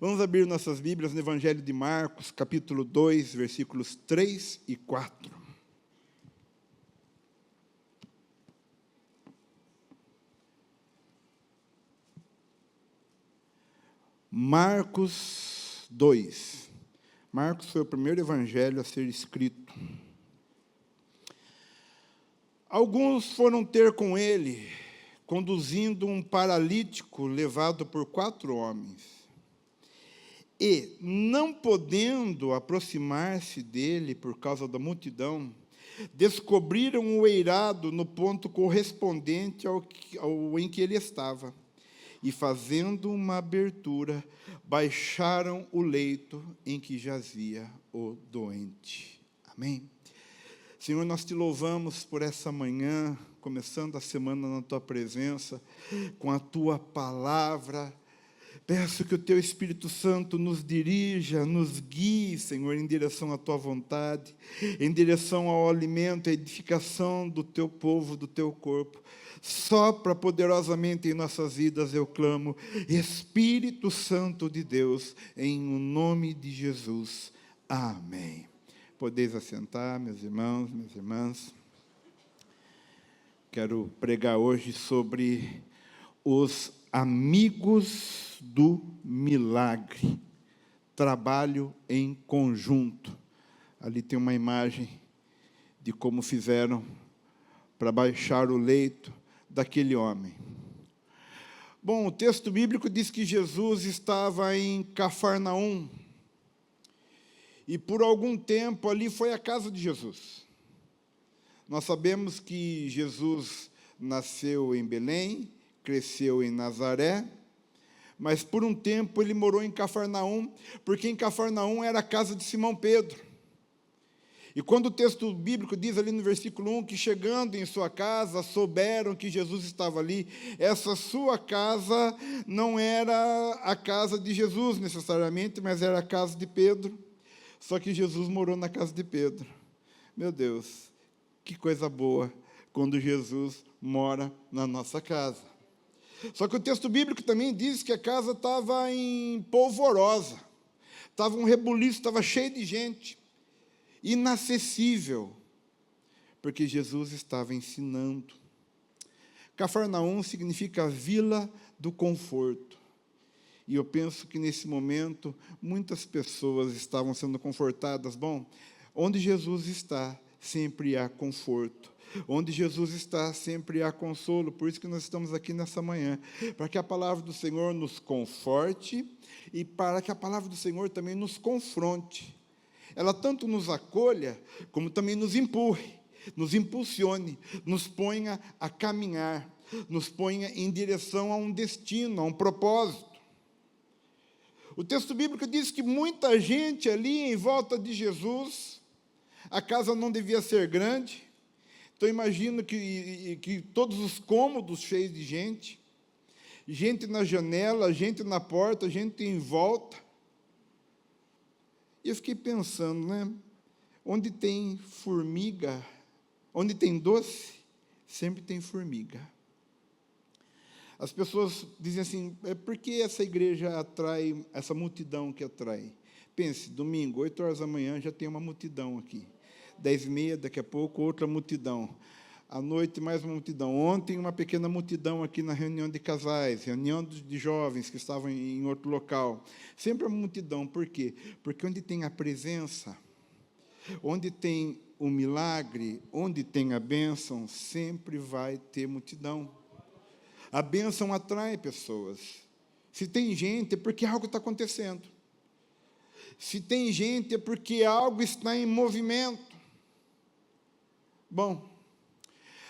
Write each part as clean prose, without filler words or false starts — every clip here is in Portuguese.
Vamos abrir nossas Bíblias no Evangelho de Marcos, capítulo 2, versículos 3 e 4. Marcos 2. Marcos foi o primeiro evangelho a ser escrito. Alguns foram ter com ele, conduzindo um paralítico levado por 4 homens. E, não podendo aproximar-se dele por causa da multidão, descobriram o eirado no ponto correspondente ao em que ele estava. E, fazendo uma abertura, baixaram o leito em que jazia o doente. Amém? Senhor, nós te louvamos por essa manhã, começando a semana na Tua presença, com a Tua palavra. Peço que o Teu Espírito Santo nos dirija, nos guie, Senhor, em direção à Tua vontade, em direção ao alimento, à edificação do Teu povo, do Teu corpo. Sopra poderosamente em nossas vidas, eu clamo, Espírito Santo de Deus, em nome de Jesus. Amém. Podeis assentar, meus irmãos, minhas irmãs. Quero pregar hoje sobre os amigos do milagre. Trabalho em conjunto. Ali tem uma imagem de como fizeram para baixar o leito daquele homem. Bom, o texto bíblico diz que Jesus estava em Cafarnaum, e por algum tempo ali foi a casa de Jesus. Nós sabemos que Jesus nasceu em Belém, cresceu em Nazaré, mas por um tempo ele morou em Cafarnaum, porque em Cafarnaum era a casa de Simão Pedro. E quando o texto bíblico diz ali no versículo 1, que chegando em sua casa, souberam que Jesus estava ali, essa sua casa não era a casa de Jesus necessariamente, mas era a casa de Pedro. Só que Jesus morou na casa de Pedro. Meu Deus, que coisa boa quando Jesus mora na nossa casa. Só que o texto bíblico também diz que a casa estava em polvorosa, estava um rebuliço, estava cheio de gente, inacessível, porque Jesus estava ensinando. Cafarnaum significa vila do conforto. E eu penso que nesse momento muitas pessoas estavam sendo confortadas. Bom, onde Jesus está, sempre há conforto. Onde Jesus está, sempre há consolo. Por isso que nós estamos aqui nessa manhã, para que a palavra do Senhor nos conforte e para que a palavra do Senhor também nos confronte. Ela tanto nos acolha, como também nos empurre, nos impulsione, nos ponha a caminhar, nos ponha em direção a um destino, a um propósito. O texto bíblico diz que muita gente ali em volta de Jesus, a casa não devia ser grande, então imagino que todos os cômodos cheios de gente, gente na janela, gente na porta, gente em volta. E eu fiquei pensando, né? Onde tem formiga, onde tem doce, sempre tem formiga. As pessoas dizem assim, por que essa igreja atrai, essa multidão que atrai? Pense, domingo, 8 horas da manhã, já tem uma multidão aqui. 10h30, daqui a pouco, outra multidão. À noite, mais uma multidão. Ontem, uma pequena multidão aqui na reunião de casais, reunião de jovens que estavam em outro local. Sempre uma multidão. Por quê? Porque onde tem a presença, onde tem o milagre, onde tem a bênção, sempre vai ter multidão. A bênção atrai pessoas. Se tem gente, é porque algo está acontecendo. Se tem gente, é porque algo está em movimento. Bom,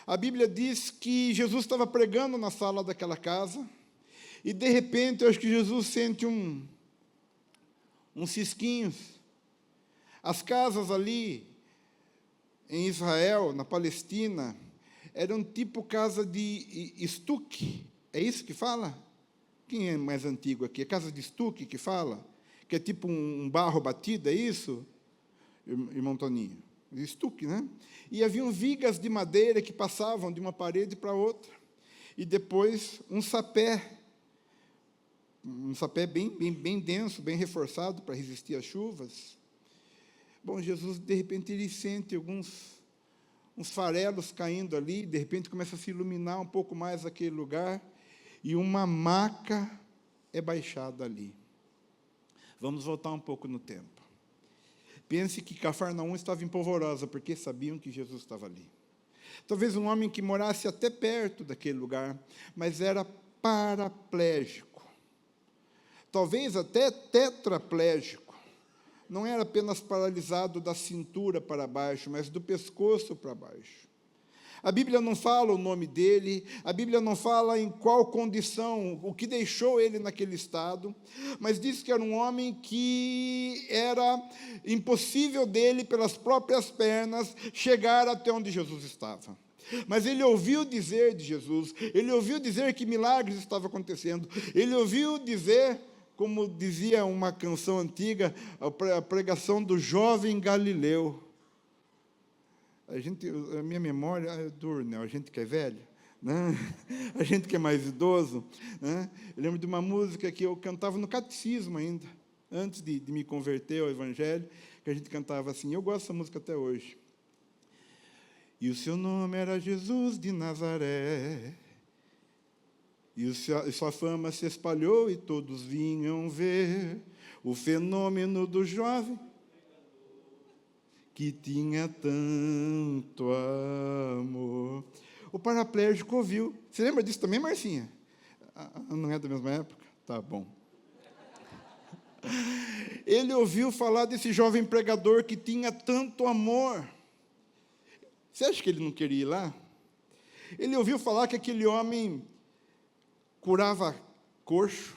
a Bíblia diz que Jesus estava pregando na sala daquela casa, e de repente, eu acho que Jesus sente uns cisquinhos. As casas ali, em Israel, na Palestina, eram tipo casa de estuque. É isso que fala? Quem é mais antigo aqui? É casa de estuque que fala? Que é tipo um barro batido, é isso, irmão Toninho? Estuque, né? E haviam vigas de madeira que passavam de uma parede para outra. E depois um sapé um sapé bem denso, bem reforçado para resistir às chuvas. Bom, Jesus, de repente, ele sente uns farelos caindo ali, de repente começa a se iluminar um pouco mais aquele lugar, e uma maca é baixada ali. Vamos voltar um pouco no tempo. Pense que Cafarnaum estava em polvorosa, porque sabiam que Jesus estava ali. Talvez um homem que morasse até perto daquele lugar, mas era paraplégico. Talvez até tetraplégico. Não era apenas paralisado da cintura para baixo, mas do pescoço para baixo. A Bíblia não fala o nome dele, a Bíblia não fala em qual condição, o que deixou ele naquele estado, mas diz que era um homem que era impossível dele, pelas próprias pernas, chegar até onde Jesus estava. Mas ele ouviu dizer de Jesus, ele ouviu dizer que milagres estavam acontecendo, ele ouviu dizer, como dizia uma canção antiga, a pregação do jovem Galileu. A minha memória é dura, né? A gente que é velho, né? A gente que é mais idoso, né? Eu lembro de uma música que eu cantava no catecismo ainda, antes de me converter ao Evangelho, que a gente cantava assim, eu gosto dessa música até hoje. E o seu nome era Jesus de Nazaré, e sua fama se espalhou e todos vinham ver o fenômeno do jovem que tinha tanto amor. O paraplégico ouviu. Você lembra disso também, Marcinha? Não é da mesma época? Tá bom. Ele ouviu falar desse jovem pregador que tinha tanto amor. Você acha que ele não queria ir lá? Ele ouviu falar que aquele homem curava coxo,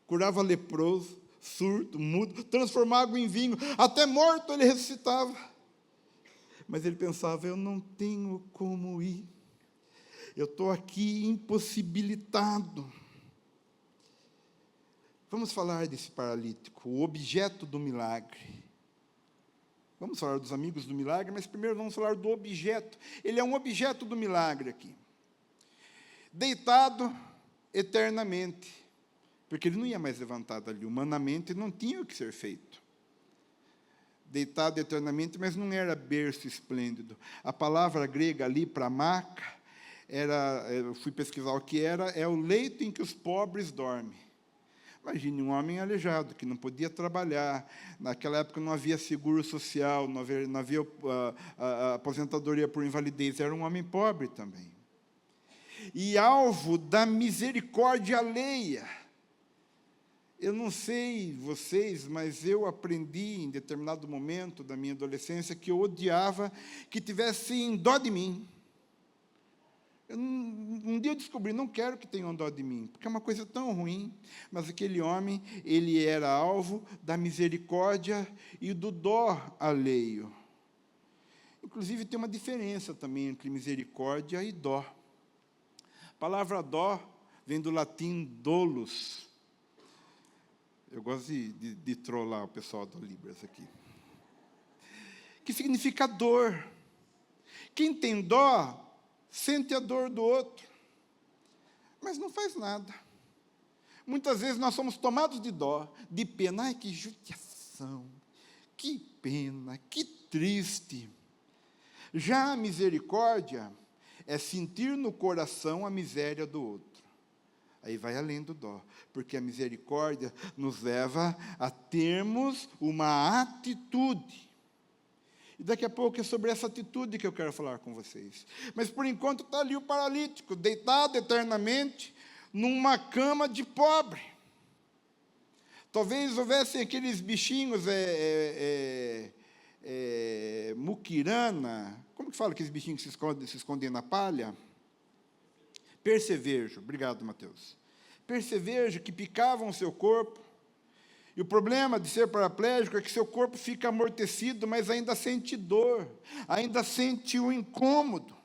curava leproso, surdo, mudo, transformava água em vinho, até morto ele ressuscitava. Mas ele pensava, eu não tenho como ir, eu estou aqui impossibilitado. Vamos falar desse paralítico, o objeto do milagre. Vamos falar dos amigos do milagre, mas primeiro vamos falar do objeto. Ele é um objeto do milagre aqui. Deitado eternamente. Porque ele não ia mais levantar dali, humanamente não tinha o que ser feito. Deitado eternamente, mas não era berço esplêndido. A palavra grega ali para maca, eu fui pesquisar o que era, é o leito em que os pobres dormem. Imagine um homem aleijado, que não podia trabalhar, naquela época não havia seguro social, não havia aposentadoria por invalidez, era um homem pobre também. E alvo da misericórdia alheia. Eu não sei vocês, mas eu aprendi em determinado momento da minha adolescência que eu odiava que tivessem dó de mim. Um dia eu descobri, não quero que tenham dó de mim, porque é uma coisa tão ruim, mas aquele homem, ele era alvo da misericórdia e do dó alheio. Inclusive, tem uma diferença também entre misericórdia e dó. A palavra dó vem do latim dolus. Eu gosto de trollar o pessoal do Libras aqui. Que significa dor. Quem tem dó, sente a dor do outro, mas não faz nada. Muitas vezes nós somos tomados de dó, de pena. Ai, que judiação, que pena, que triste. Já a misericórdia é sentir no coração a miséria do outro. Aí vai além do dó, porque a misericórdia nos leva a termos uma atitude. E daqui a pouco é sobre essa atitude que eu quero falar com vocês. Mas, por enquanto, está ali o paralítico, deitado eternamente, numa cama de pobre. Talvez houvessem aqueles bichinhos, muquirana, como que fala aqueles bichinhos que se escondem na palha? Percevejo, obrigado, Mateus. Percevejo que picavam o seu corpo, e o problema de ser paraplégico é que seu corpo fica amortecido, mas ainda sente dor, ainda sente o incômodo.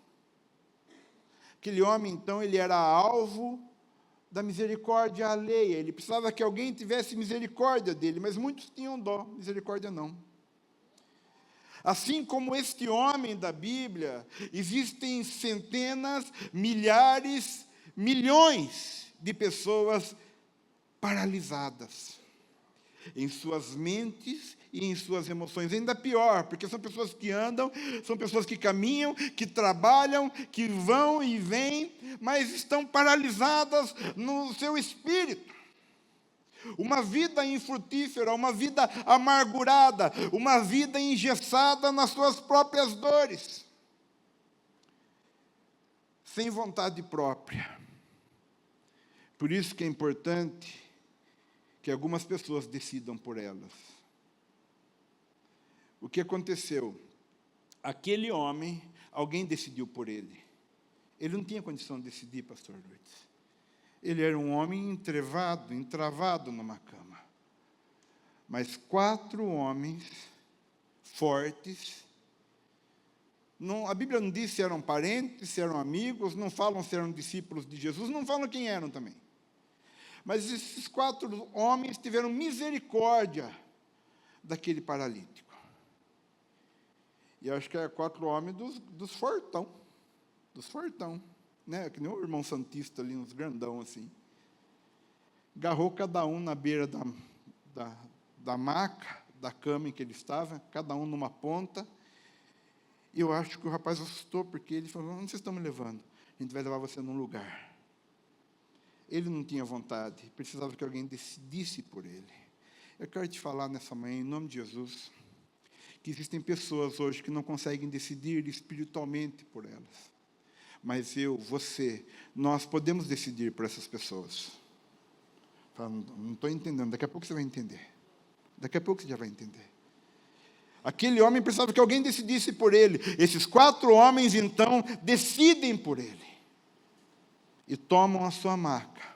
Aquele homem, então, ele era alvo da misericórdia alheia, ele precisava que alguém tivesse misericórdia dele, mas muitos tinham dó, misericórdia não. Assim como este homem da Bíblia, existem centenas, milhares, milhões de pessoas paralisadas em suas mentes e em suas emoções. Ainda pior, porque são pessoas que andam, são pessoas que caminham, que trabalham, que vão e vêm, mas estão paralisadas no seu espírito. Uma vida infrutífera, uma vida amargurada, uma vida engessada nas suas próprias dores, sem vontade própria. Por isso que é importante que algumas pessoas decidam por elas. O que aconteceu? Aquele homem, alguém decidiu por ele. Ele não tinha condição de decidir, pastor Luiz. Ele era um homem entravado numa cama. Mas 4 homens fortes, a Bíblia não diz se eram parentes, se eram amigos, não falam se eram discípulos de Jesus, não falam quem eram também. Mas esses 4 homens tiveram misericórdia daquele paralítico. E eu acho que eram 4 homens dos fortão, né? Que nem o irmão santista ali, uns grandão assim. Agarrou cada um na beira da maca, da cama em que ele estava, cada um numa ponta. E eu acho que o rapaz assustou, porque ele falou: onde vocês estão me levando? A gente vai levar você num lugar. Ele não tinha vontade, precisava que alguém decidisse por ele. Eu quero te falar nessa manhã, em nome de Jesus, que existem pessoas hoje que não conseguem decidir espiritualmente por elas. Mas você, nós podemos decidir por essas pessoas. Não estou entendendo, daqui a pouco você vai entender. Daqui a pouco você já vai entender. Aquele homem precisava que alguém decidisse por ele. Esses 4 homens, então, decidem por ele. E tomam a sua maca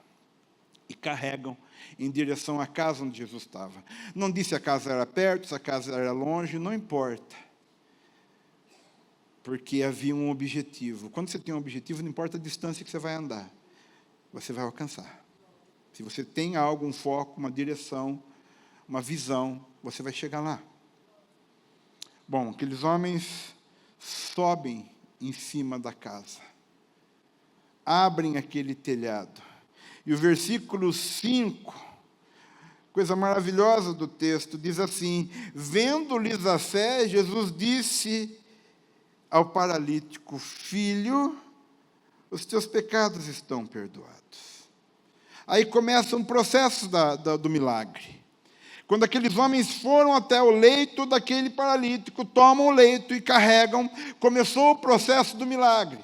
e carregam em direção à casa onde Jesus estava. Não disse se a casa era perto, se a casa era longe, não importa. Porque havia um objetivo. Quando você tem um objetivo, não importa a distância que você vai andar, você vai alcançar. Se você tem algo, um foco, uma direção, uma visão, você vai chegar lá. Bom, aqueles homens sobem em cima da casa, abrem aquele telhado. E o versículo 5, coisa maravilhosa do texto, diz assim: vendo-lhes a fé, Jesus disse ao paralítico: filho, os teus pecados estão perdoados. Aí começa um processo do milagre. Quando aqueles homens foram até o leito daquele paralítico, tomam o leito e carregam, começou o processo do milagre.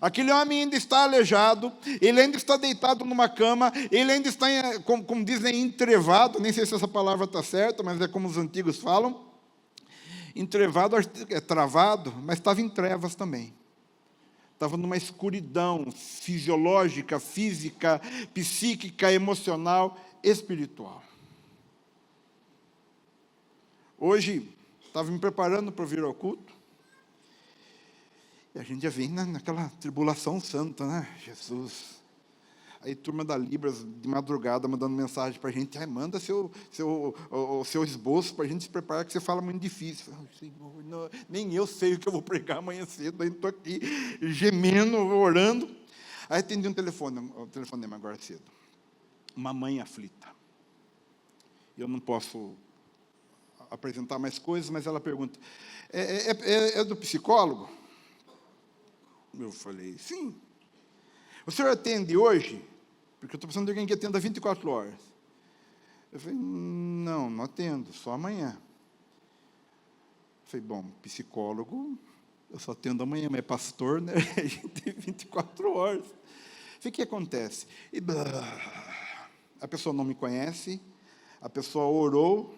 Aquele homem ainda está aleijado, ele ainda está deitado numa cama, ele ainda está, como dizem, entrevado, nem sei se essa palavra está certa, mas é como os antigos falam. Entrevado é travado, mas estava em trevas também. Estava numa escuridão fisiológica, física, psíquica, emocional, espiritual. Hoje, estava me preparando para vir ao culto, e a gente já vem naquela tribulação santa, né? Jesus. Aí, turma da Libras, de madrugada, mandando mensagem para a gente: manda seu esboço para a gente se preparar, que você fala muito difícil. Senhor, não, nem eu sei o que eu vou pregar amanhã cedo, aí estou aqui gemendo, orando. Aí atendi um telefonema agora cedo. Uma mãe aflita. Eu não posso apresentar mais coisas, mas ela pergunta: é do psicólogo? Eu falei: sim. O senhor atende hoje? Porque eu estou precisando de alguém que atenda 24 horas. Eu falei: não atendo, só amanhã. Eu falei: bom, psicólogo, eu só atendo amanhã, mas é pastor, né? A gente tem 24 horas. Eu falei: o que acontece? A pessoa não me conhece, a pessoa orou,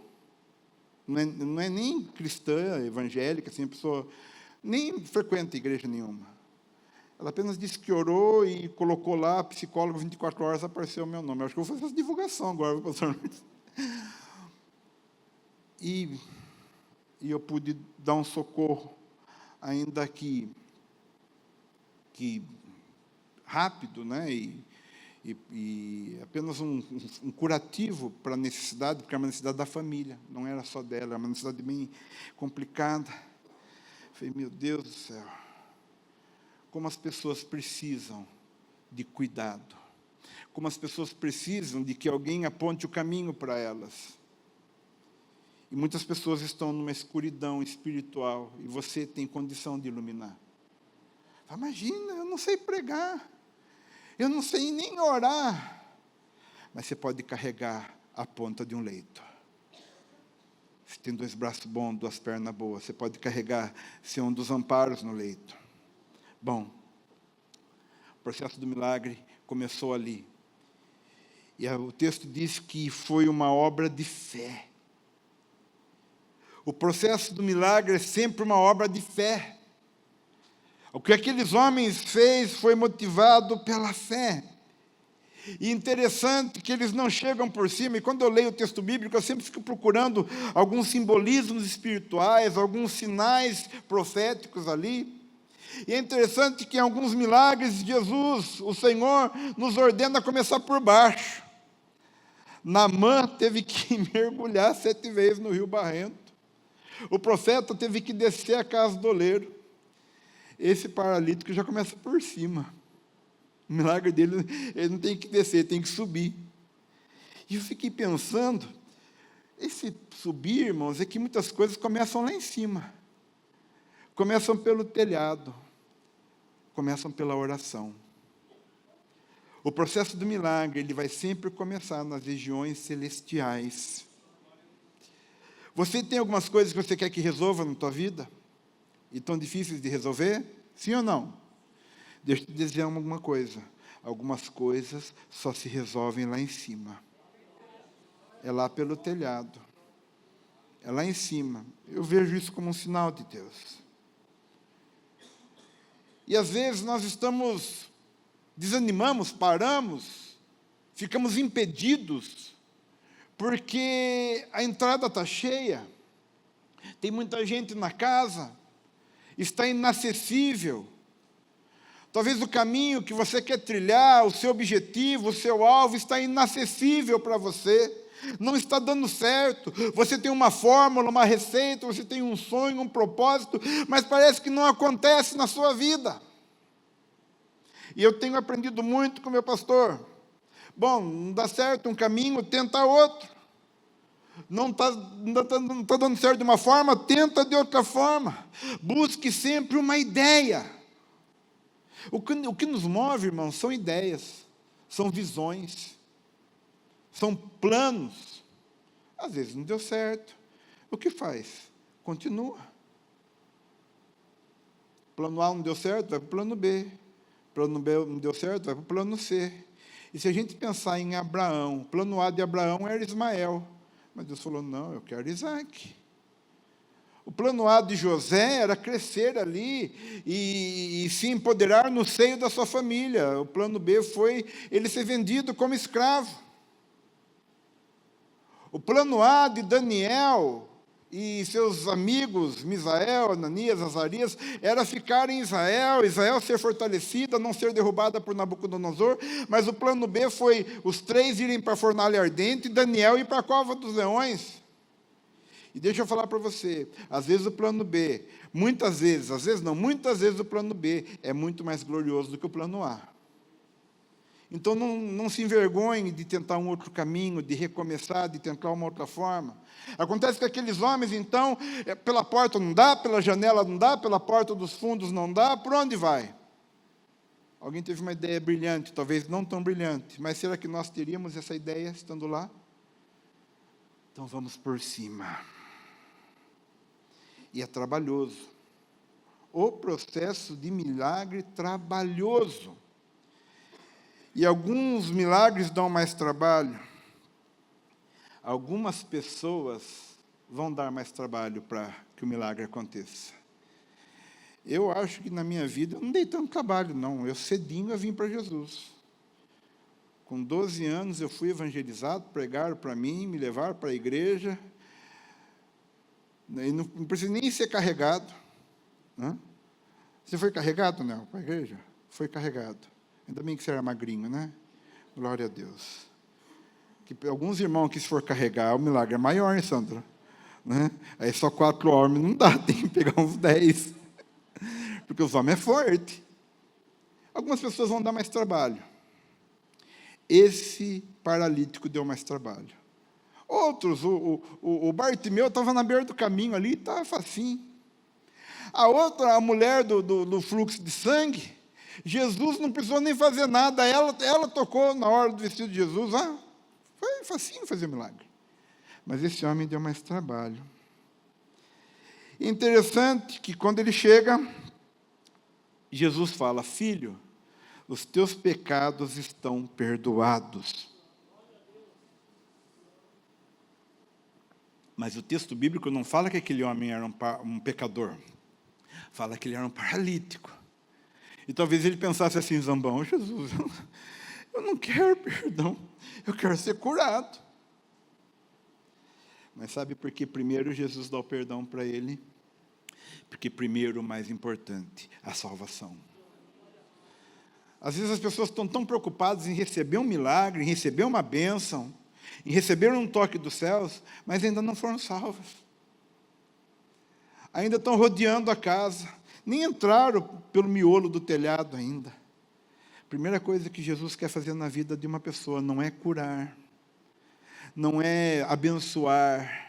não é nem cristã, evangélica, assim, a pessoa nem frequenta igreja nenhuma. Ela apenas disse que orou e colocou lá, psicólogo 24 horas, apareceu o meu nome. Eu acho que eu vou fazer essa divulgação agora, pastor. E eu pude dar um socorro, ainda que rápido, né? E apenas um curativo para a necessidade, porque era uma necessidade da família, não era só dela, era uma necessidade bem complicada. Falei: meu Deus do céu, como as pessoas precisam de cuidado. como as pessoas precisam de que alguém aponte o caminho para elas. E muitas pessoas estão numa escuridão espiritual e você tem condição de iluminar. Imagina, eu não sei pregar, eu não sei nem orar, mas você pode carregar a ponta de um leito. Você tem 2 braços bons, 2 pernas boas, você pode carregar, ser um dos amparos no leito. Bom, o processo do milagre começou ali. E o texto diz que foi uma obra de fé. O processo do milagre é sempre uma obra de fé. O que aqueles homens fez foi motivado pela fé. E interessante que eles não chegam por cima, e quando eu leio o texto bíblico, eu sempre fico procurando alguns simbolismos espirituais, alguns sinais proféticos ali. E é interessante que em alguns milagres, Jesus, o Senhor, nos ordena a começar por baixo. Naamã teve que mergulhar 7 vezes no rio Barrento. O profeta teve que descer a casa do oleiro. Esse paralítico já começa por cima. O milagre dele, ele não tem que descer, tem que subir. E eu fiquei pensando, esse subir, irmãos, é que muitas coisas começam lá em cima. Começam pelo telhado. Começam pela oração. O processo do milagre, ele vai sempre começar nas regiões celestiais. Você tem algumas coisas que você quer que resolva na tua vida? E tão difíceis de resolver? Sim ou não? Deixa eu te dizer alguma coisa. Algumas coisas só se resolvem lá em cima. É lá pelo telhado. É lá em cima. Eu vejo isso como um sinal de Deus. E às vezes nós desanimamos, paramos, ficamos impedidos, porque a entrada está cheia, tem muita gente na casa, está inacessível. Talvez o caminho que você quer trilhar, o seu objetivo, o seu alvo, está inacessível para você, não está dando certo. Você tem uma fórmula, uma receita, você tem um sonho, um propósito, mas parece que não acontece na sua vida. E eu tenho aprendido muito com meu pastor. Bom, não dá certo um caminho, tenta outro. Não está dando certo de uma forma, tenta de outra forma. Busque sempre uma ideia. O que nos move, irmãos, são ideias, são visões, são planos. Às vezes não deu certo. O que faz? Continua. Plano A não deu certo, vai para o plano B. Plano B não deu certo, vai para o plano C. E se a gente pensar em Abraão, o plano A de Abraão era Ismael. Mas Deus falou, não, eu quero Isaac. O plano A de José era crescer ali e se empoderar no seio da sua família. O plano B foi ele ser vendido como escravo. O plano A de Daniel e seus amigos, Misael, Ananias, Azarias, era ficar em Israel, Israel ser fortalecida, não ser derrubada por Nabucodonosor, mas o plano B foi os 3 irem para a fornalha ardente e Daniel ir para a cova dos leões. E deixa eu falar para você, às vezes o plano B, muitas vezes o plano B é muito mais glorioso do que o plano A. Então não se envergonhe de tentar um outro caminho, de recomeçar, de tentar uma outra forma. Acontece que aqueles homens, então, pela porta não dá, pela janela não dá, pela porta dos fundos não dá, por onde vai? Alguém teve uma ideia brilhante, talvez não tão brilhante, mas será que nós teríamos essa ideia estando lá? Então vamos por cima. E é trabalhoso. O processo de milagre trabalhoso. E alguns milagres dão mais trabalho. Algumas pessoas vão dar mais trabalho para que o milagre aconteça. Eu acho que na minha vida eu não dei tanto trabalho, não. Eu cedinho eu vim para Jesus. Com 12 anos eu fui evangelizado, pregaram para mim, me levaram para a igreja. E não precisa nem ser carregado. Né? Você foi carregado, não, para a igreja? Foi carregado. Ainda bem que você era magrinho, né? Glória a Deus. Que alguns irmãos que se for carregar, o milagre é maior, hein, Sandra? Né? Aí só 4 homens não dá, tem que pegar uns 10. Porque os homens é forte. Algumas pessoas vão dar mais trabalho. Esse paralítico deu mais trabalho. Outros, o Bartimeu estava na beira do caminho ali, estava facinho. A outra, a mulher do fluxo de sangue, Jesus não precisou nem fazer nada, ela tocou na hora do vestido de Jesus, foi facinho fazer milagre. Mas esse homem deu mais trabalho. Interessante que quando ele chega, Jesus fala: filho, os teus pecados estão perdoados. Mas o texto bíblico não fala que aquele homem era um pecador. Fala que ele era um paralítico. E talvez ele pensasse assim, zambão: Jesus, eu não quero perdão, eu quero ser curado. Mas sabe por que primeiro Jesus dá o perdão para ele? Porque primeiro, o mais importante, a salvação. Às vezes as pessoas estão tão preocupadas em receber um milagre, em receber uma bênção, em receber um toque dos céus, mas ainda não foram salvas. Ainda estão rodeando a casa, nem entraram pelo miolo do telhado ainda. A primeira coisa que Jesus quer fazer na vida de uma pessoa não é curar, não é abençoar.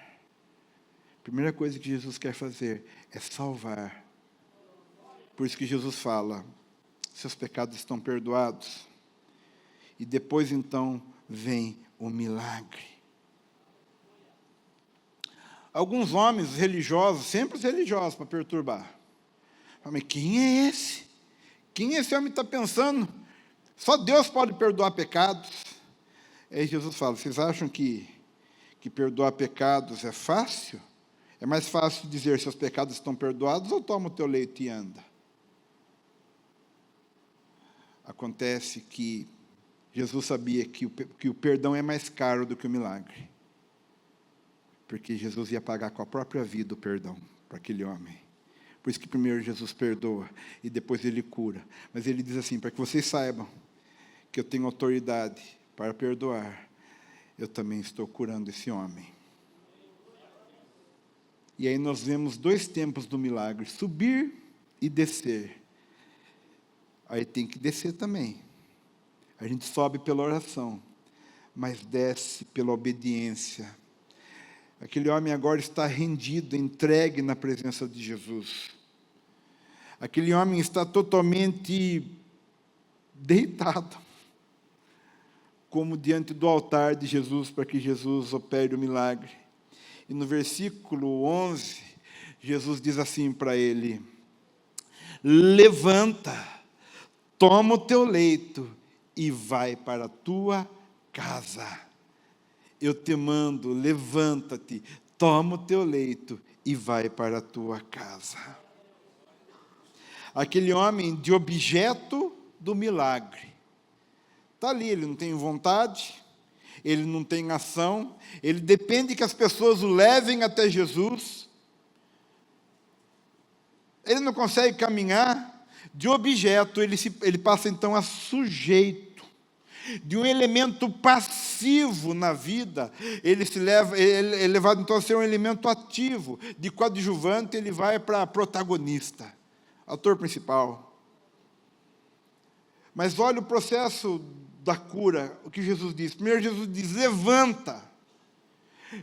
A primeira coisa que Jesus quer fazer é salvar. Por isso que Jesus fala: seus pecados estão perdoados. E depois então vem o milagre. Alguns homens religiosos, sempre os religiosos para perturbar. Mas quem é esse? Quem esse homem está pensando? Só Deus pode perdoar pecados. Aí Jesus fala: vocês acham que perdoar pecados é fácil? É mais fácil dizer seus pecados estão perdoados ou toma o teu leito e anda? Acontece que Jesus sabia que o perdão é mais caro do que o milagre. Porque Jesus ia pagar com a própria vida o perdão para aquele homem. Por isso que primeiro Jesus perdoa e depois ele cura. Mas ele diz assim: para que vocês saibam que eu tenho autoridade para perdoar, eu também estou curando esse homem. E aí nós vemos dois tempos do milagre: subir e descer. Aí tem que descer também. A gente sobe pela oração, mas desce pela obediência. Aquele homem agora está rendido, entregue na presença de Jesus. Aquele homem está totalmente deitado, como diante do altar de Jesus, para que Jesus opere o milagre. E no versículo 11, Jesus diz assim para ele: levanta, toma o teu leito e vai para a tua casa. Eu te mando, levanta-te, toma o teu leito e vai para a tua casa. Aquele homem de objeto do milagre está ali, ele não tem vontade, ele não tem ação, ele depende que as pessoas o levem até Jesus. Ele não consegue caminhar. De objeto, ele passa então a sujeito. De um elemento passivo na vida, ele é levado então a ser um elemento ativo. De coadjuvante, ele vai para protagonista, ator principal. Mas olha o processo da cura, o que Jesus diz. Primeiro Jesus diz: levanta.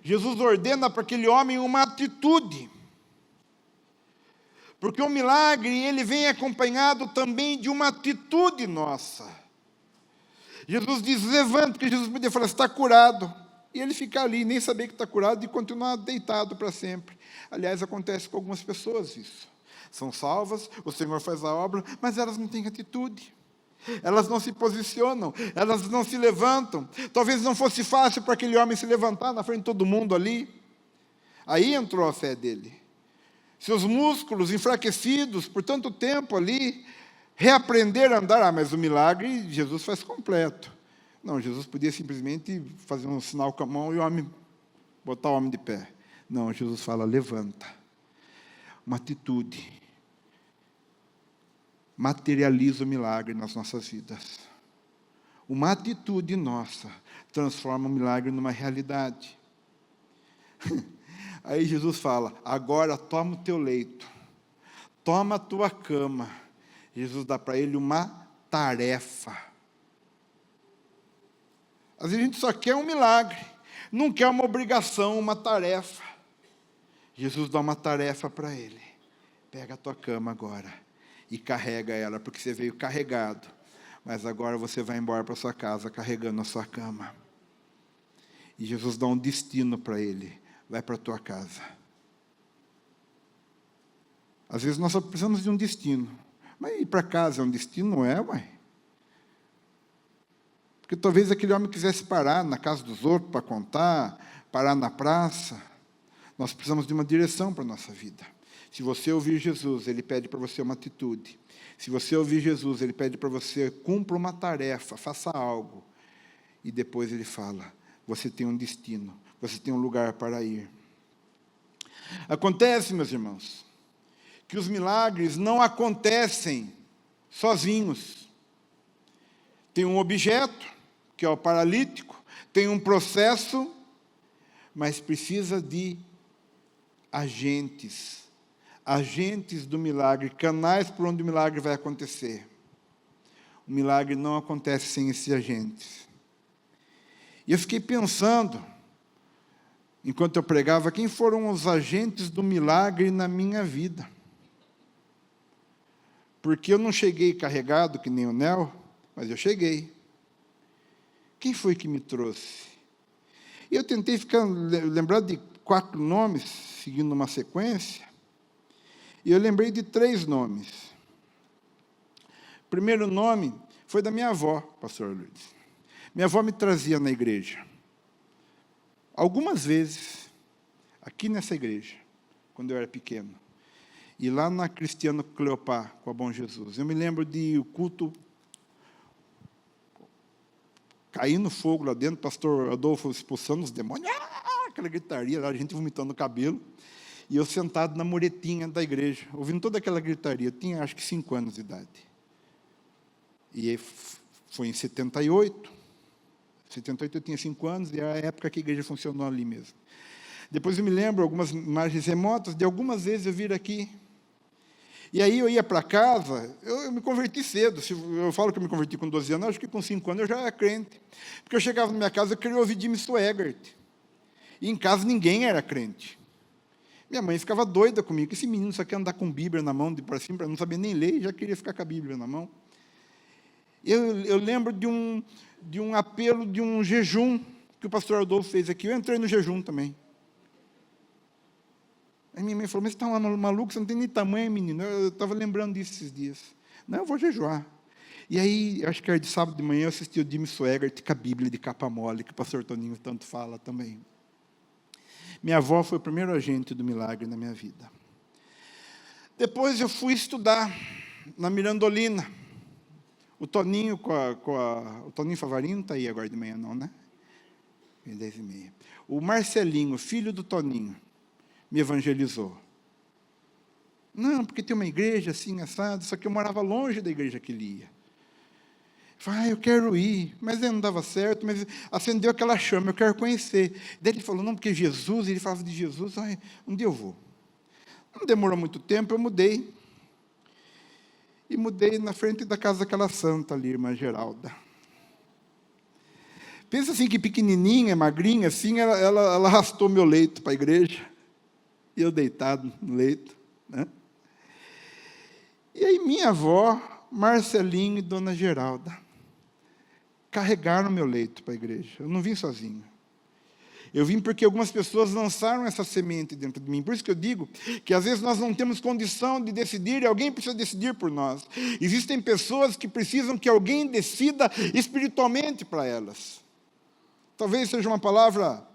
Jesus ordena para aquele homem uma atitude. Porque o milagre, ele vem acompanhado também de uma atitude nossa. Jesus diz: levanta, porque Jesus podia falar: está curado. E ele fica ali, nem saber que está curado, e continuar deitado para sempre. Aliás, acontece com algumas pessoas isso. São salvas, o Senhor faz a obra, mas elas não têm atitude. Elas não se posicionam, elas não se levantam. Talvez não fosse fácil para aquele homem se levantar na frente de todo mundo ali. Aí entrou a fé dele. Seus músculos enfraquecidos por tanto tempo ali, reaprender a andar. Mas o milagre Jesus faz completo. Não, Jesus podia simplesmente fazer um sinal com a mão e botar o homem de pé. Não, Jesus fala: levanta. Uma atitude materializa o milagre nas nossas vidas. Uma atitude nossa transforma o milagre numa realidade. Aí Jesus fala: agora toma o teu leito, toma a tua cama. Jesus dá para ele uma tarefa. Às vezes a gente só quer um milagre, não quer uma obrigação, uma tarefa. Jesus dá uma tarefa para ele. Pega a tua cama agora e carrega ela, porque você veio carregado. Mas agora você vai embora para sua casa carregando a sua cama. E Jesus dá um destino para ele. Vai para a tua casa. Às vezes nós só precisamos de um destino. Mas ir para casa é um destino, não é, ué? Porque talvez aquele homem quisesse parar na casa dos outros para contar, parar na praça. Nós precisamos de uma direção para a nossa vida. Se você ouvir Jesus, Ele pede para você uma atitude. Se você ouvir Jesus, Ele pede para você, cumpra uma tarefa, faça algo. E depois Ele fala, você tem um destino, você tem um lugar para ir. Acontece, meus irmãos, que os milagres não acontecem sozinhos. Tem um objeto, que é o paralítico, tem um processo, mas precisa de agentes do milagre, canais por onde o milagre vai acontecer. O milagre não acontece sem esses agentes. E eu fiquei pensando, enquanto eu pregava, quem foram os agentes do milagre na minha vida? Porque eu não cheguei carregado que nem o Nel, mas eu cheguei. Quem foi que me trouxe? E eu tentei lembrar de 4 nomes, seguindo uma sequência, e eu lembrei de 3 nomes. O primeiro nome foi da minha avó, pastor Luiz. Minha avó me trazia na igreja. Algumas vezes, aqui nessa igreja, quando eu era pequeno, e lá na Cristiano Cleopá, com a Bom Jesus. Eu me lembro de o culto caindo fogo lá dentro, o pastor Adolfo expulsando os demônios, aquela gritaria, a gente vomitando o cabelo, e eu sentado na muretinha da igreja, ouvindo toda aquela gritaria. Eu tinha, acho que, 5 anos de idade. E foi em 78. 78 eu tinha 5 anos, e é a época que a igreja funcionou ali mesmo. Depois eu me lembro, algumas imagens remotas, de algumas vezes eu vir aqui. E aí eu ia para casa, eu me converti cedo. Eu falo que eu me converti com 12 anos, acho que com 5 anos eu já era crente. Porque eu chegava na minha casa, eu queria ouvir Jimmy Swaggart. E em casa ninguém era crente. Minha mãe ficava doida comigo, que esse menino só quer andar com Bíblia na mão, de para cima, para não saber nem ler, já queria ficar com a Bíblia na mão. Eu lembro de um apelo, de um jejum, que o pastor Adolfo fez aqui. Eu entrei no jejum também. Aí minha mãe falou, mas você está maluco, você não tem nem tamanho, menino. Eu estava lembrando disso esses dias. Não, eu vou jejuar. E aí, acho que era de sábado de manhã, eu assisti o Jimmy Swaggart com a Bíblia de capa mole, que o pastor Toninho tanto fala também. Minha avó foi o primeiro agente do milagre na minha vida. Depois eu fui estudar na Mirandolina. O Toninho, o Toninho Favarino está aí agora de manhã, não, né? 10h30. O Marcelinho, filho do Toninho, me evangelizou. Não, porque tem uma igreja assim, assado, só que eu morava longe da igreja que ele ia. Eu falei, eu quero ir, mas não dava certo, mas acendeu aquela chama, eu quero conhecer. Daí ele falou, não, porque Jesus, ele falava de Jesus, um dia eu vou. Não demorou muito tempo, eu mudei. E mudei na frente da casa daquela santa ali, irmã Geralda. Pensa assim, que pequenininha, magrinha, assim, ela arrastou meu leito para a igreja. E eu deitado no leito, né? E aí minha avó, Marcelinho e Dona Geralda carregaram meu leito para a igreja. Eu não vim sozinho. Eu vim porque algumas pessoas lançaram essa semente dentro de mim. Por isso que eu digo que às vezes nós não temos condição de decidir, e alguém precisa decidir por nós. Existem pessoas que precisam que alguém decida espiritualmente para elas. Talvez seja uma palavra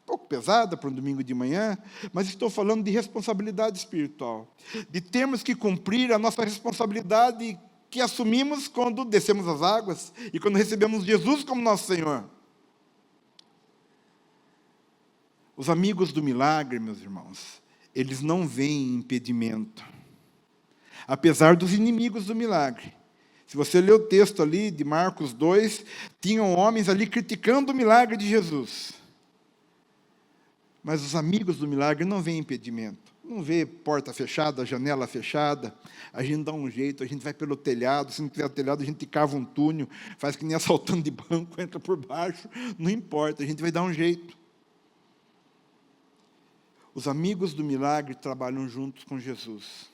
um pouco pesada para um domingo de manhã, mas estou falando de responsabilidade espiritual. De termos que cumprir a nossa responsabilidade que assumimos quando descemos as águas e quando recebemos Jesus como nosso Senhor. Os amigos do milagre, meus irmãos, eles não veem impedimento. Apesar dos inimigos do milagre. Se você ler o texto ali de Marcos 2, tinham homens ali criticando o milagre de Jesus. Mas os amigos do milagre não veem impedimento. não vê porta fechada, janela fechada, a gente dá um jeito, a gente vai pelo telhado, se não tiver telhado, a gente cava um túnel, faz que nem assaltando de banco, entra por baixo, não importa, a gente vai dar um jeito. Os amigos do milagre trabalham juntos com Jesus.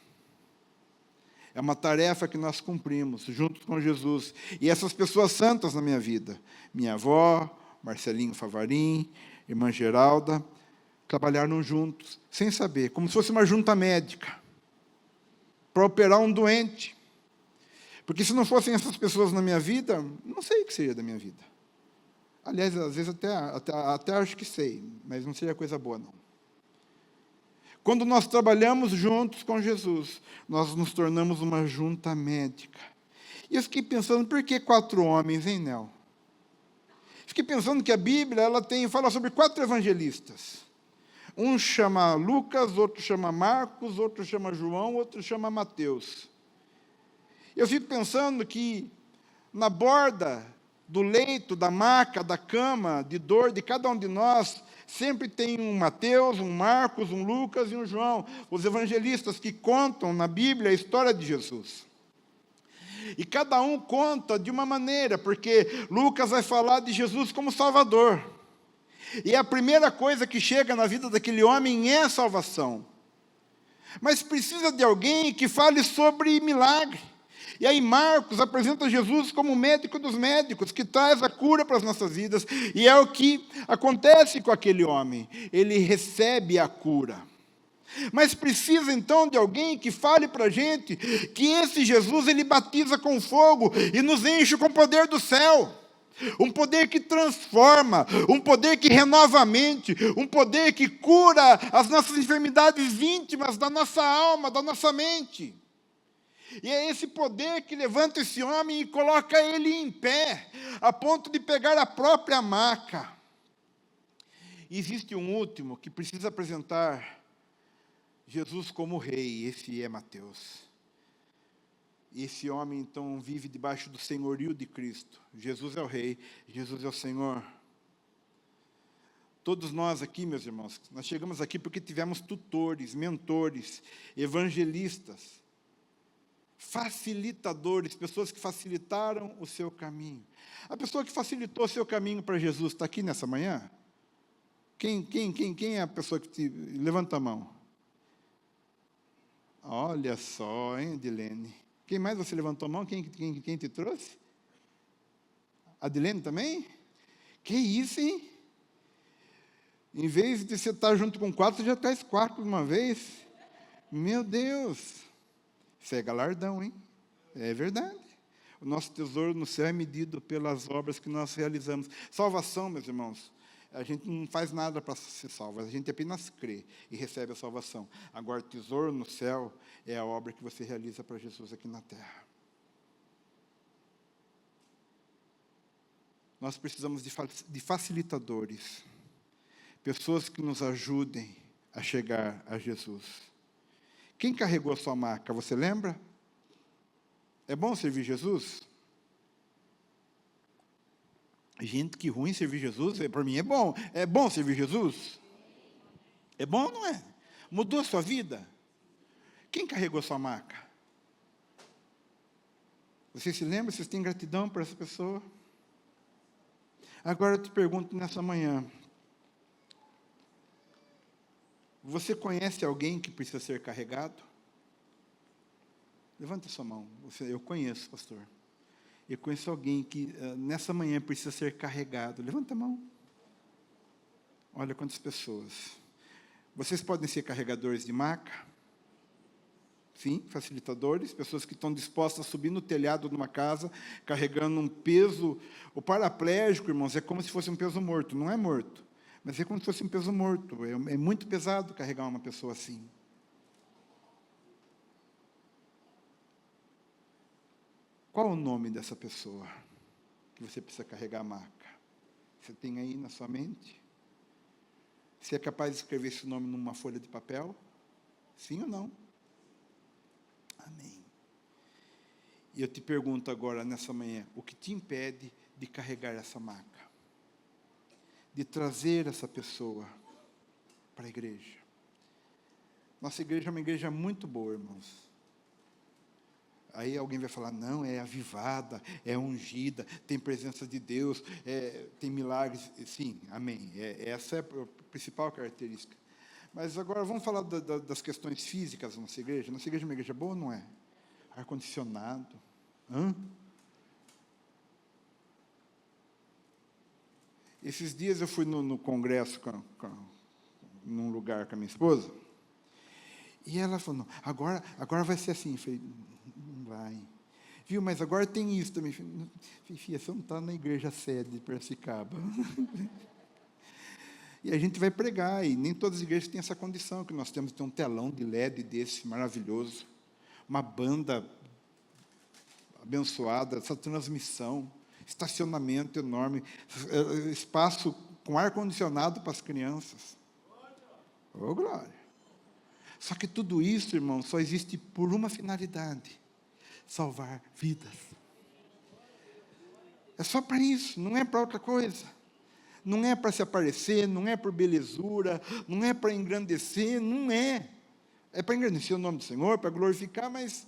É uma tarefa que nós cumprimos, juntos com Jesus. E essas pessoas santas na minha vida, minha avó, Marcelinho Favarim, irmã Geralda, trabalharam juntos, sem saber, como se fosse uma junta médica, para operar um doente. Porque se não fossem essas pessoas na minha vida, não sei o que seria da minha vida. Aliás, às vezes até acho que sei, mas não seria coisa boa, não. Quando nós trabalhamos juntos com Jesus, nós nos tornamos uma junta médica. E eu fiquei pensando, por que 4 homens, hein, Nel? Fiquei pensando que a Bíblia fala sobre 4 evangelistas. Um chama Lucas, outro chama Marcos, outro chama João, outro chama Mateus. Eu fico pensando que na borda do leito, da maca, da cama, de dor de cada um de nós, sempre tem um Mateus, um Marcos, um Lucas e um João, os evangelistas que contam na Bíblia a história de Jesus. E cada um conta de uma maneira, porque Lucas vai falar de Jesus como Salvador. E a primeira coisa que chega na vida daquele homem é a salvação. Mas precisa de alguém que fale sobre milagre. E aí Marcos apresenta Jesus como o médico dos médicos, que traz a cura para as nossas vidas. E é o que acontece com aquele homem. Ele recebe a cura. Mas precisa então de alguém que fale para a gente que esse Jesus, ele batiza com fogo e nos enche com o poder do céu. Um poder que transforma, um poder que renova a mente, um poder que cura as nossas enfermidades íntimas da nossa alma, da nossa mente. E é esse poder que levanta esse homem e coloca ele em pé, a ponto de pegar a própria maca. E existe um último que precisa apresentar Jesus como rei, esse é Mateus. E esse homem, então, vive debaixo do senhorio de Cristo. Jesus é o rei, Jesus é o Senhor. Todos nós aqui, meus irmãos, nós chegamos aqui porque tivemos tutores, mentores, evangelistas, facilitadores, pessoas que facilitaram o seu caminho. A pessoa que facilitou o seu caminho para Jesus está aqui nessa manhã? Quem é a pessoa que te... Levanta a mão. Olha só, hein, Adilene? Quem mais você levantou a mão? Quem te trouxe? Adilene também? Que isso, hein? Em vez de você estar junto com 4, você já traz 4 de uma vez. Meu Deus! Isso é galardão, hein? É verdade. O nosso tesouro no céu é medido pelas obras que nós realizamos. Salvação, meus irmãos, a gente não faz nada para ser salvo, a gente apenas crê e recebe a salvação. Agora, tesouro no céu é a obra que você realiza para Jesus aqui na terra. Nós precisamos de facilitadores, pessoas que nos ajudem a chegar a Jesus. Quem carregou a sua maca, você lembra? É bom servir Jesus? Gente, que ruim servir Jesus, para mim é bom. É bom servir Jesus? É bom ou não é? Mudou a sua vida? Quem carregou a sua maca? Você se lembra? Vocês têm gratidão por essa pessoa? Agora eu te pergunto nessa manhã. Você conhece alguém que precisa ser carregado? Levanta sua mão. Eu conheço, pastor. Eu conheço alguém que nessa manhã precisa ser carregado. Levanta a mão. Olha quantas pessoas. Vocês podem ser carregadores de maca? Sim, facilitadores, pessoas que estão dispostas a subir no telhado de uma casa, carregando um peso. O paraplégico, irmãos, é como se fosse um peso morto. Não é morto, mas é como se fosse um peso morto. É muito pesado carregar uma pessoa assim. Qual o nome dessa pessoa que você precisa carregar a maca? Você tem aí na sua mente? Você é capaz de escrever esse nome numa folha de papel? Sim ou não? Amém. E eu te pergunto agora, nessa manhã, o que te impede de carregar essa maca? De trazer essa pessoa para a igreja? Nossa igreja é uma igreja muito boa, irmãos. Aí alguém vai falar, não, é avivada, é ungida, tem presença de Deus, tem milagres. Sim, amém. Essa é a principal característica. Mas agora vamos falar das questões físicas da nossa igreja. Nossa igreja é uma igreja boa ou não é? Ar-condicionado. Esses dias eu fui no congresso, num lugar com a minha esposa, e ela falou, não, agora vai ser assim. Eu falei, não vai. Viu, mas agora tem isso também. Filha, você não está na igreja sede de Piracicaba. E a gente vai pregar, e nem todas as igrejas têm essa condição, que nós temos que ter um telão de LED desse, maravilhoso, uma banda abençoada, essa transmissão, estacionamento enorme, espaço com ar-condicionado para as crianças. Ô, glória! Só que tudo isso, irmão, só existe por uma finalidade: salvar vidas. É só para isso, não é para outra coisa. Não é para se aparecer, não é por belezura, não é para engrandecer, não é. É para engrandecer o nome do Senhor, para glorificar, mas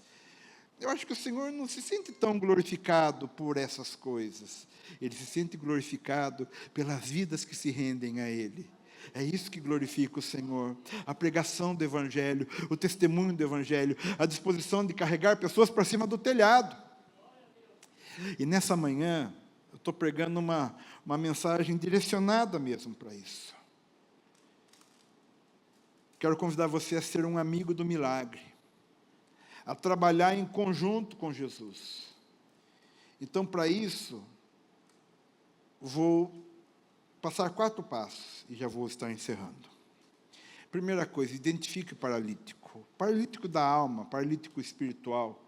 eu acho que o Senhor não se sente tão glorificado por essas coisas. Ele se sente glorificado pelas vidas que se rendem a Ele. É isso que glorifica o Senhor. A pregação do Evangelho, o testemunho do Evangelho, a disposição de carregar pessoas para cima do telhado. E nessa manhã, eu estou pregando uma mensagem direcionada mesmo para isso. Quero convidar você a ser um amigo do milagre, a trabalhar em conjunto com Jesus. Então, para isso, vou passar 4 passos e já vou estar encerrando. Primeira coisa, identifique o paralítico. Paralítico da alma, paralítico espiritual.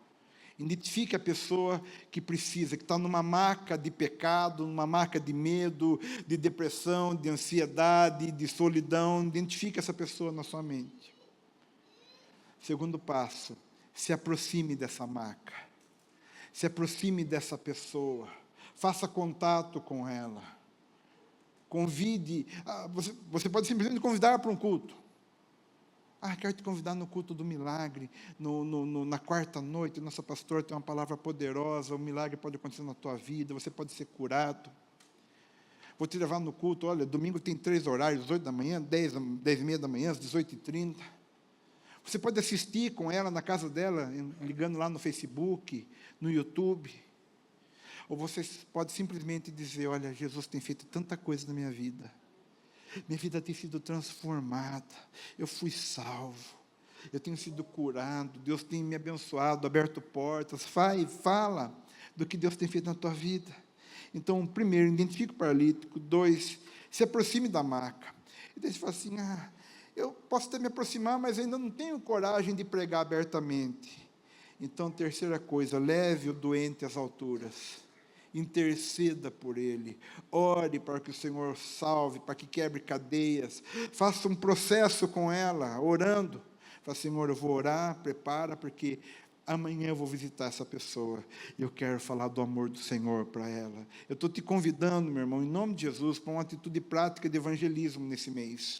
Identifique a pessoa que precisa, que está numa maca de pecado, numa maca de medo, de depressão, de ansiedade, de solidão. Identifique essa pessoa na sua mente. Segundo passo, se aproxime dessa maca. Se aproxime dessa pessoa. Faça contato com ela. Convide. Você pode simplesmente convidar para um culto. Quero te convidar no culto do milagre, na quarta noite, nossa pastora tem uma palavra poderosa, o milagre pode acontecer na tua vida, você pode ser curado. Vou te levar no culto, olha, domingo tem 3 horários, 8 da manhã, 10h30 da manhã, às 18h30. Você pode assistir com ela na casa dela, ligando lá no Facebook, no YouTube. Ou você pode simplesmente dizer, olha, Jesus tem feito tanta coisa na minha vida. Minha vida tem sido transformada, eu fui salvo, eu tenho sido curado, Deus tem me abençoado, aberto portas. Fala do que Deus tem feito na tua vida. Então, primeiro, identifique o paralítico. 2, se aproxime da maca. E daí você fala assim, eu posso até me aproximar, mas ainda não tenho coragem de pregar abertamente. Então, terceira coisa, leve o doente às alturas. Interceda por ele, ore para que o Senhor salve, para que quebre cadeias, faça um processo com ela, orando. Fala, Senhor, eu vou orar, prepara, porque amanhã eu vou visitar essa pessoa, e eu quero falar do amor do Senhor para ela. Eu estou te convidando, meu irmão, em nome de Jesus, para uma atitude prática de evangelismo nesse mês.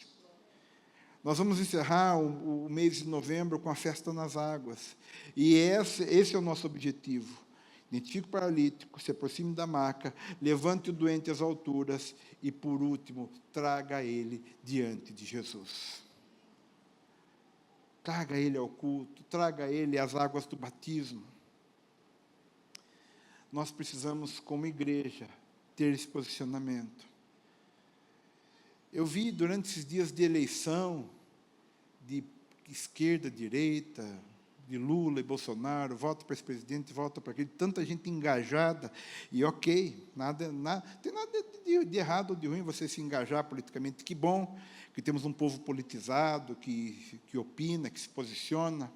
Nós vamos encerrar o mês de novembro com a festa nas águas, e esse é o nosso objetivo. Identifique o paralítico, se aproxime da maca, levante o doente às alturas e, por último, traga ele diante de Jesus. Traga ele ao culto, traga ele às águas do batismo. Nós precisamos, como igreja, ter esse posicionamento. Eu vi durante esses dias de eleição, de esquerda, direita, de Lula e Bolsonaro, volta para esse presidente, volta para aquele, tanta gente engajada, e ok, tem nada de errado ou de ruim você se engajar politicamente, que bom que temos um povo politizado, que opina, que se posiciona,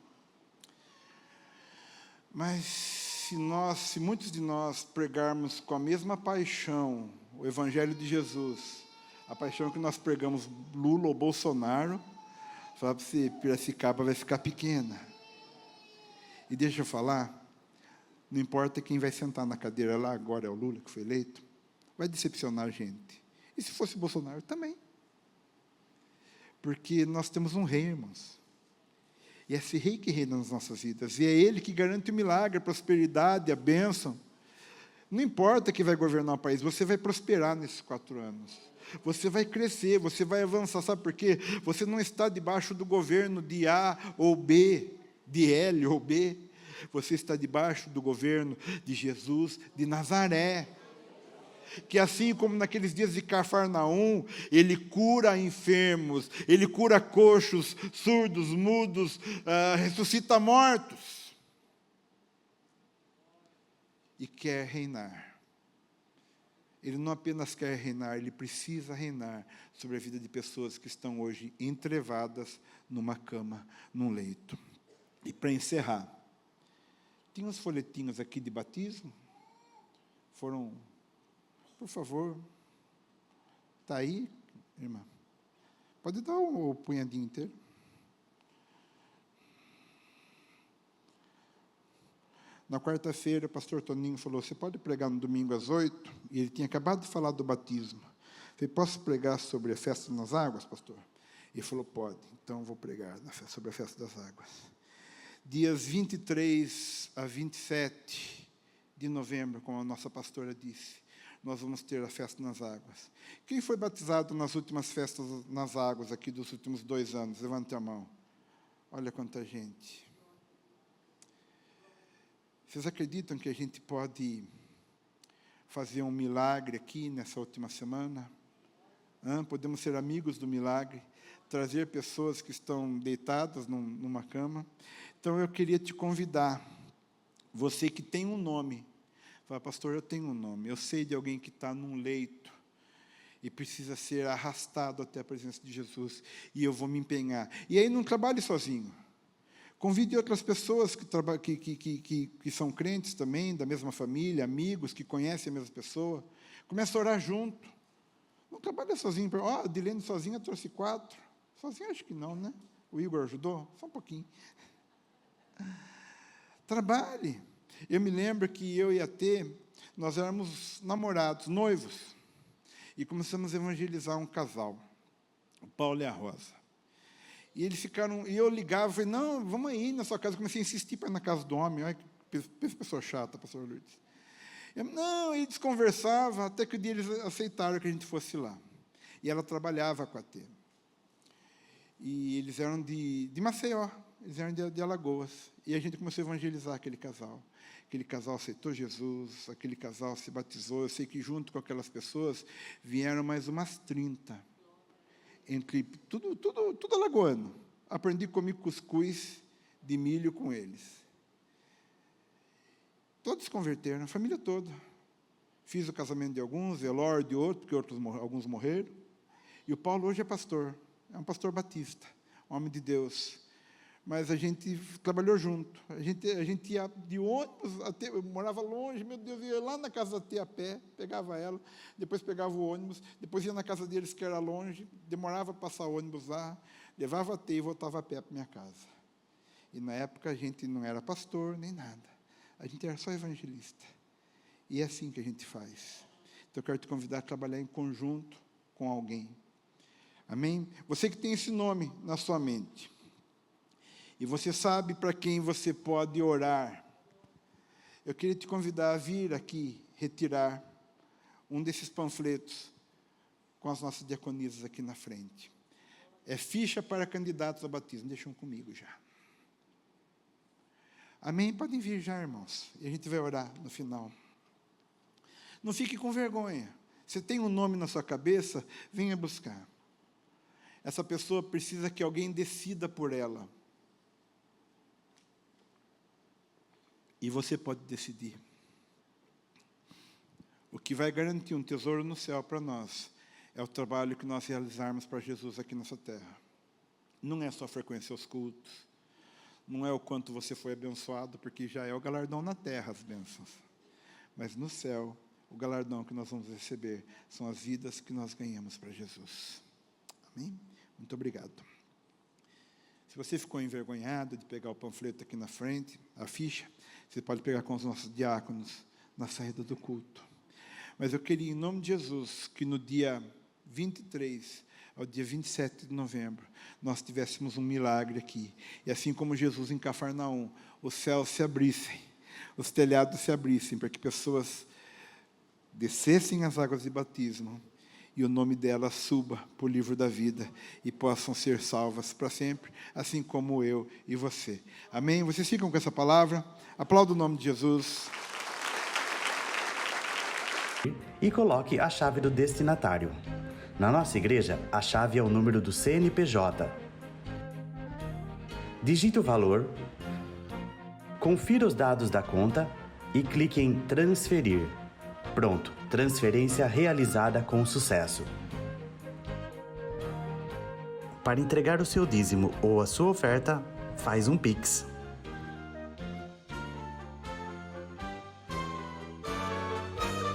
mas se muitos de nós pregarmos com a mesma paixão o Evangelho de Jesus, a paixão que nós pregamos Lula ou Bolsonaro, fala para você, Piracicaba vai ficar pequena. E deixa eu falar, não importa quem vai sentar na cadeira lá, agora é o Lula que foi eleito, vai decepcionar a gente. E se fosse Bolsonaro, também. Porque nós temos um rei, irmãos. E é esse rei que reina nas nossas vidas. E é ele que garante o milagre, a prosperidade, a bênção. Não importa que vai governar o país, você vai prosperar nesses 4 anos. Você vai crescer, você vai avançar. Sabe por quê? Você não está debaixo do governo de A ou B, de L ou B. Você está debaixo do governo de Jesus de Nazaré. Que assim como naqueles dias de Cafarnaum, ele cura enfermos, ele cura coxos, surdos, mudos, ressuscita mortos. E quer reinar. Ele não apenas quer reinar, ele precisa reinar sobre a vida de pessoas que estão hoje entrevadas numa cama, num leito. E para encerrar, tem uns folhetinhos aqui de batismo? Foram, por favor, está aí, irmã? Pode dar o punhadinho inteiro? Na quarta-feira, o pastor Toninho falou, você pode pregar no domingo às 8? E ele tinha acabado de falar do batismo. Eu falei, posso pregar sobre a festa nas águas, pastor? Ele falou, pode. Então, vou pregar sobre a festa das águas. Dias 23 a 27 de novembro, como a nossa pastora disse, nós vamos ter a festa nas águas. Quem foi batizado nas últimas festas nas águas aqui dos últimos 2 anos? Levante a mão. Olha quanta gente. Vocês acreditam que a gente pode fazer um milagre aqui nessa última semana? Podemos ser amigos do milagre, trazer pessoas que estão deitadas numa cama. Então, eu queria te convidar, você que tem um nome, fala, pastor, eu tenho um nome, eu sei de alguém que está num leito e precisa ser arrastado até a presença de Jesus, e eu vou me empenhar. E aí, não trabalhe sozinho. Convide outras pessoas que são crentes também, da mesma família, amigos que conhecem a mesma pessoa. Comece a orar junto. Não trabalha sozinho. A Dilene sozinha trouxe 4. Sozinha acho que não, né? O Igor ajudou? Só um pouquinho. Trabalhe. Eu me lembro que eu e a Tê, nós éramos namorados, noivos. E começamos a evangelizar um casal, o Paulo e a Rosa. E eles ficaram, e eu ligava, falei, não, vamos aí na sua casa. Comecei a insistir para ir na casa do homem. Olha que pessoa chata, pastor Lourdes. Não, eles conversavam, até que o dia eles aceitaram que a gente fosse lá. E ela trabalhava com a Tê. E eles eram de Maceió, eles eram de Alagoas. E a gente começou a evangelizar aquele casal. Aquele casal aceitou Jesus, aquele casal se batizou. Eu sei que junto com aquelas pessoas vieram mais umas 30. Entre tudo alagoano. Aprendi a comer cuscuz de milho com eles. Todos se converteram, a família toda. Fiz o casamento de alguns, velório de outros, porque alguns morreram. E o Paulo hoje é pastor, é um pastor batista, um homem de Deus. Mas a gente trabalhou junto. A gente ia de ônibus, eu morava longe, meu Deus, ia lá na casa da tia a pé, pegava ela, depois pegava o ônibus, depois ia na casa deles, que era longe, demorava para passar o ônibus lá, levava a tia e voltava a pé para minha casa. E na época a gente não era pastor, nem nada. A gente era só evangelista. E é assim que a gente faz. Então eu quero te convidar a trabalhar em conjunto com alguém. Amém? Você que tem esse nome na sua mente, e você sabe para quem você pode orar, eu queria te convidar a vir aqui retirar um desses panfletos com as nossas diaconisas aqui na frente. É ficha para candidatos a batismo. Deixam comigo já. Amém? Podem vir já, irmãos. E a gente vai orar no final. Não fique com vergonha. Você tem um nome na sua cabeça, venha buscar. Essa pessoa precisa que alguém decida por ela. E você pode decidir. O que vai garantir um tesouro no céu para nós é o trabalho que nós realizarmos para Jesus aqui nessa terra. Não é só frequência aos cultos, não é o quanto você foi abençoado, porque já é o galardão na terra, as bênçãos. Mas no céu, o galardão que nós vamos receber são as vidas que nós ganhamos para Jesus. Amém? Muito obrigado. Se você ficou envergonhado de pegar o panfleto aqui na frente, a ficha, você pode pegar com os nossos diáconos na saída do culto. Mas eu queria, em nome de Jesus, que no dia 23, ao dia 27 de novembro, nós tivéssemos um milagre aqui. E assim como Jesus em Cafarnaum, os céus se abrissem, os telhados se abrissem, para que pessoas descessem as águas de batismo e o nome delas suba para o livro da vida e possam ser salvas para sempre, assim como eu e você. Amém? Vocês ficam com essa palavra? Aplauda o nome de Jesus. E coloque a chave do destinatário. Na nossa igreja, a chave é o número do CNPJ. Digite o valor, confira os dados da conta e clique em transferir. Pronto, transferência realizada com sucesso. Para entregar o seu dízimo ou a sua oferta, faz um Pix.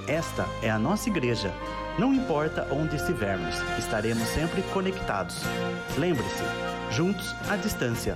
Esta é a nossa igreja. Não importa onde estivermos, estaremos sempre conectados. Lembre-se, juntos à distância.